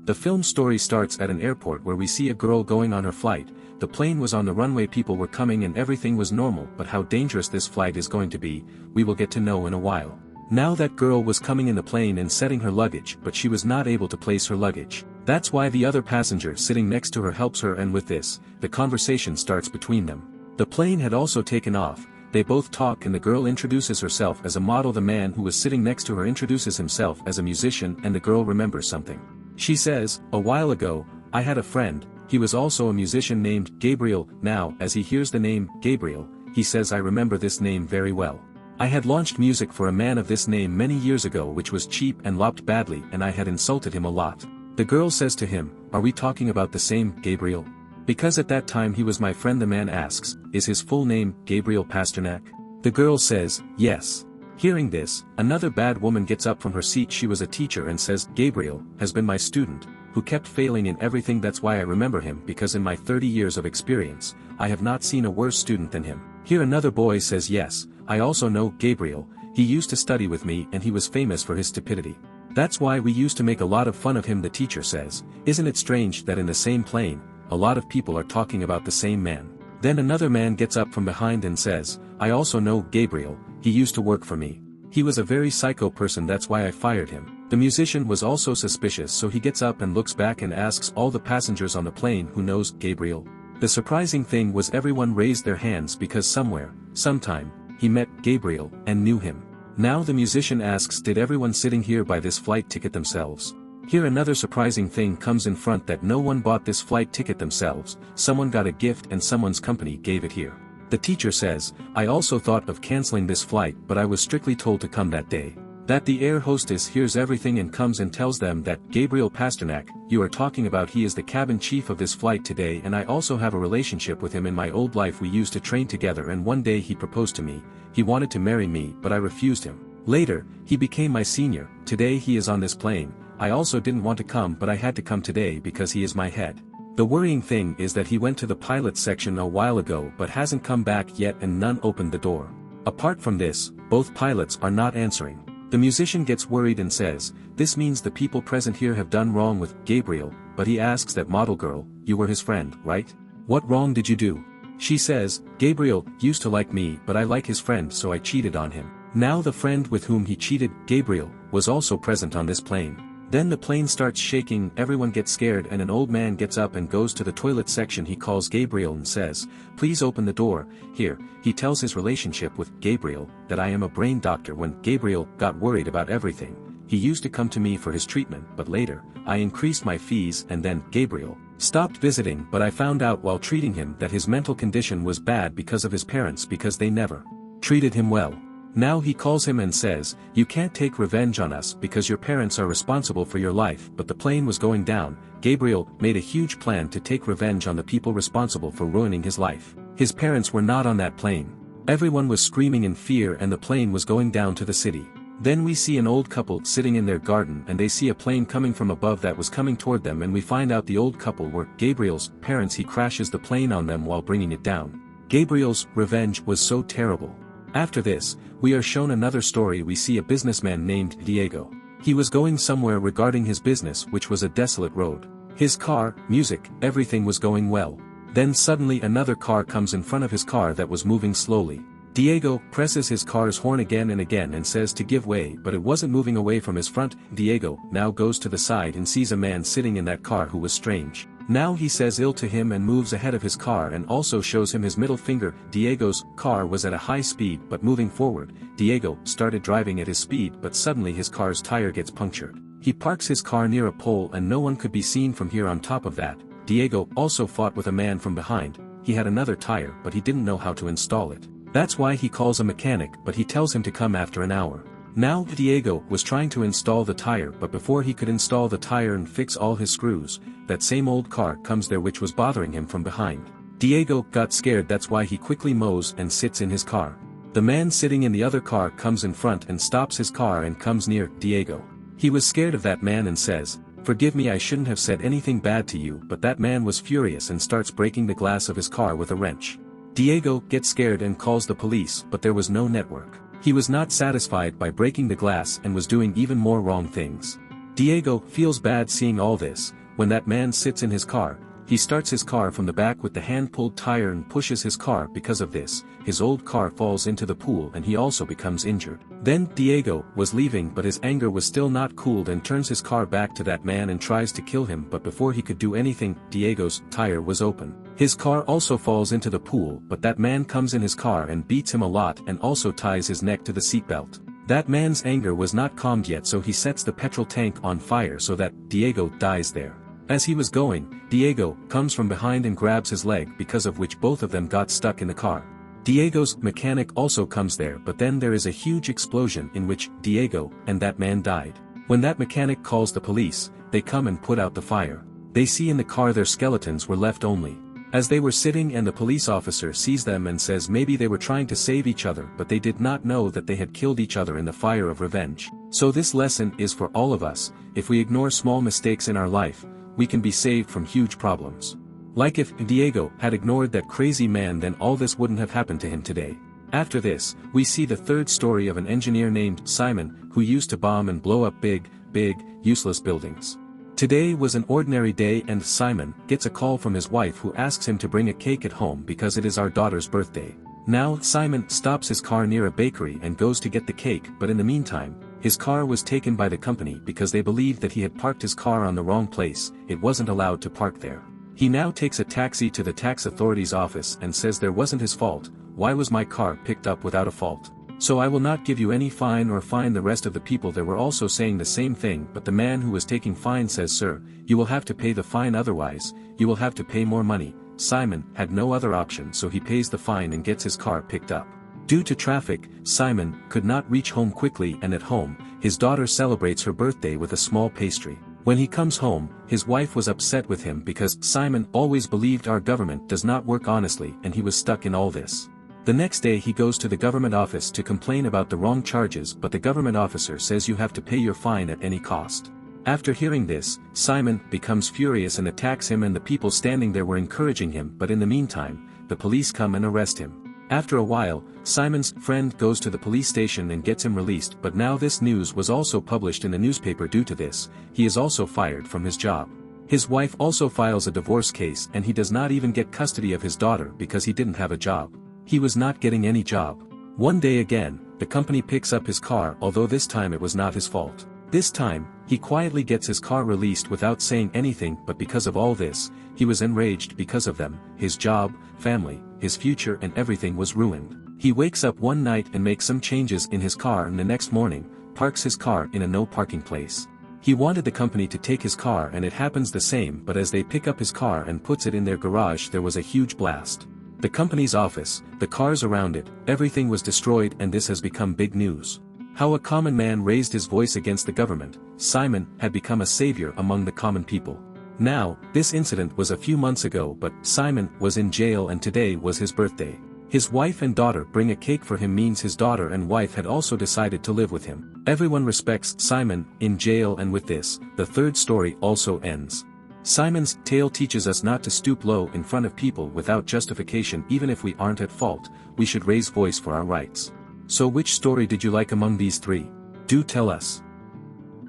The film story starts at an airport where we see a girl going on her flight. The plane was on the runway, people were coming and everything was normal, but how dangerous this flight is going to be, we will get to know in a while. Now that girl was coming in the plane and setting her luggage, but she was not able to place her luggage. That's why the other passenger sitting next to her helps her, and with this, the conversation starts between them. The plane had also taken off. They both talk and the girl introduces herself as a model. The man who was sitting next to her introduces himself as a musician, and the girl remembers something. She says, "A while ago, I had a friend, he was also a musician named Gabriel." Now, as he hears the name, Gabriel, he says, "I remember this name very well. I had launched music for a man of this name many years ago which was cheap and lopped badly, and I had insulted him a lot." The girl says to him, "Are we talking about the same Gabriel? Because at that time he was my friend." The man asks, "Is his full name Gabriel Pasternak?" The girl says, "Yes." Hearing this, another bad woman gets up from her seat. She was a teacher and says, "Gabriel has been my student, who kept failing in everything. That's why I remember him, because in my 30 years of experience, I have not seen a worse student than him." Here another boy says, "Yes, I also know Gabriel, he used to study with me and he was famous for his stupidity. That's why we used to make a lot of fun of him." The teacher says, "Isn't it strange that in the same plane, a lot of people are talking about the same man?" Then another man gets up from behind and says, "I also know Gabriel, he used to work for me. He was a very psycho person, that's why I fired him." The musician was also suspicious, so he gets up and looks back and asks all the passengers on the plane who knows Gabriel. The surprising thing was everyone raised their hands because somewhere, sometime, he met Gabriel and knew him. Now the musician asks, "Did everyone sitting here buy this flight ticket themselves?" Here another surprising thing comes in front, that no one bought this flight ticket themselves, someone got a gift and someone's company gave it here. The teacher says, "I also thought of canceling this flight, but I was strictly told to come that day." That the air hostess hears everything and comes and tells them that Gabriel Pasternak, you are talking about, he is the cabin chief of this flight today, and I also have a relationship with him. In my old life we used to train together, and one day he proposed to me. He wanted to marry me, but I refused him. Later, he became my senior. Today he is on this plane. I also didn't want to come, but I had to come today because he is my head. The worrying thing is that he went to the pilot section a while ago but hasn't come back yet, and none opened the door. Apart from this, both pilots are not answering. The musician gets worried and says, "This means the people present here have done wrong with Gabriel," but he asks that model girl, "You were his friend, right? What wrong did you do?" She says, "Gabriel used to like me, but I like his friend, so I cheated on him." Now the friend with whom he cheated, Gabriel, was also present on this plane. Then the plane starts shaking, everyone gets scared, and an old man gets up and goes to the toilet section. He calls Gabriel and says, "Please open the door." Here, he tells his relationship with Gabriel, that I am a brain doctor. When Gabriel got worried about everything, he used to come to me for his treatment, but later, I increased my fees, and then Gabriel stopped visiting. But I found out while treating him that his mental condition was bad because of his parents, because they never treated him well. Now he calls him and says, "You can't take revenge on us because your parents are responsible for your life." But the plane was going down. Gabriel made a huge plan to take revenge on the people responsible for ruining his life. His parents were not on that plane. Everyone was screaming in fear and the plane was going down to the city. Then we see an old couple sitting in their garden, and they see a plane coming from above that was coming toward them, and we find out the old couple were Gabriel's parents. He crashes the plane on them while bringing it down. Gabriel's revenge was so terrible. After this, we are shown another story. We see a businessman named Diego. He was going somewhere regarding his business, which was a desolate road. His car, music, everything was going well. Then suddenly another car comes in front of his car that was moving slowly. Diego presses his car's horn again and again and says to give way, but it wasn't moving away from his front. Diego now goes to the side and sees a man sitting in that car who was strange. Now he says ill to him and moves ahead of his car and also shows him his middle finger. Diego's car was at a high speed but moving forward. Diego started driving at his speed, but suddenly his car's tire gets punctured. He parks his car near a pole and no one could be seen from here. On top of that, Diego also fought with a man from behind. He had another tire but he didn't know how to install it. That's why he calls a mechanic, but he tells him to come after an hour. Now Diego was trying to install the tire, but before he could install the tire and fix all his screws, that same old car comes there which was bothering him from behind. Diego got scared, that's why he quickly mows and sits in his car. The man sitting in the other car comes in front and stops his car and comes near Diego. He was scared of that man and says, "Forgive me, I shouldn't have said anything bad to you," but that man was furious and starts breaking the glass of his car with a wrench. Diego gets scared and calls the police, but there was no network. He was not satisfied by breaking the glass and was doing even more wrong things. Diego feels bad seeing all this. When that man sits in his car, he starts his car from the back with the hand-pulled tire and pushes his car. Because of this, his old car falls into the pool and he also becomes injured. Then Diego was leaving, but his anger was still not cooled and turns his car back to that man and tries to kill him, but before he could do anything, Diego's tire was open. His car also falls into the pool, but that man comes in his car and beats him a lot and also ties his neck to the seatbelt. That man's anger was not calmed yet, so he sets the petrol tank on fire so that Diego dies there. As he was going, Diego comes from behind and grabs his leg, because of which both of them got stuck in the car. Diego's mechanic also comes there, but then there is a huge explosion in which Diego and that man died. When that mechanic calls the police, they come and put out the fire. They see in the car their skeletons were left only. As they were sitting, and the police officer sees them and says maybe they were trying to save each other, but they did not know that they had killed each other in the fire of revenge. So this lesson is for all of us: if we ignore small mistakes in our life, we can be saved from huge problems. Like if Diego had ignored that crazy man, then all this wouldn't have happened to him today. After this, we see the third story of an engineer named Simon, who used to bomb and blow up big, useless buildings. Today was an ordinary day, and Simon gets a call from his wife who asks him to bring a cake at home because it is our daughter's birthday. Now Simon stops his car near a bakery and goes to get the cake, but in the meantime, his car was taken by the company because they believed that he had parked his car on the wrong place. It wasn't allowed to park there. He now takes a taxi to the tax authority's office and says there wasn't his fault. Why was my car picked up without a fault? So I will not give you any fine or fine. The rest of the people there were also saying the same thing, but the man who was taking fine says, sir, you will have to pay the fine, otherwise, you will have to pay more money. Simon had no other option, so he pays the fine and gets his car picked up. Due to traffic, Simon could not reach home quickly, and at home, his daughter celebrates her birthday with a small pastry. When he comes home, his wife was upset with him because Simon always believed our government does not work honestly, and he was stuck in all this. The next day he goes to the government office to complain about the wrong charges, but the government officer says you have to pay your fine at any cost. After hearing this, Simon becomes furious and attacks him, and the people standing there were encouraging him, but in the meantime, the police come and arrest him. After a while, Simon's friend goes to the police station and gets him released, but now this news was also published in the newspaper. Due to this, he is also fired from his job. His wife also files a divorce case, and he does not even get custody of his daughter because he didn't have a job. He was not getting any job. One day again, the company picks up his car, although this time it was not his fault. This time, he quietly gets his car released without saying anything, but because of all this, he was enraged because of them. His job, family, his future and everything was ruined. He wakes up one night and makes some changes in his car, and the next morning, parks his car in a no parking place. He wanted the company to take his car, and it happens the same, but as they pick up his car and puts it in their garage, there was a huge blast. The company's office, the cars around it, everything was destroyed, and this has become big news. How a common man raised his voice against the government. Simon had become a savior among the common people. Now, this incident was a few months ago, but Simon was in jail and today was his birthday. His wife and daughter bring a cake for him, means his daughter and wife had also decided to live with him. Everyone respects Simon in jail, and with this, the third story also ends. Simon's tale teaches us not to stoop low in front of people without justification. Even if we aren't at fault, we should raise voice for our rights. So which story did you like among these three? Do tell us.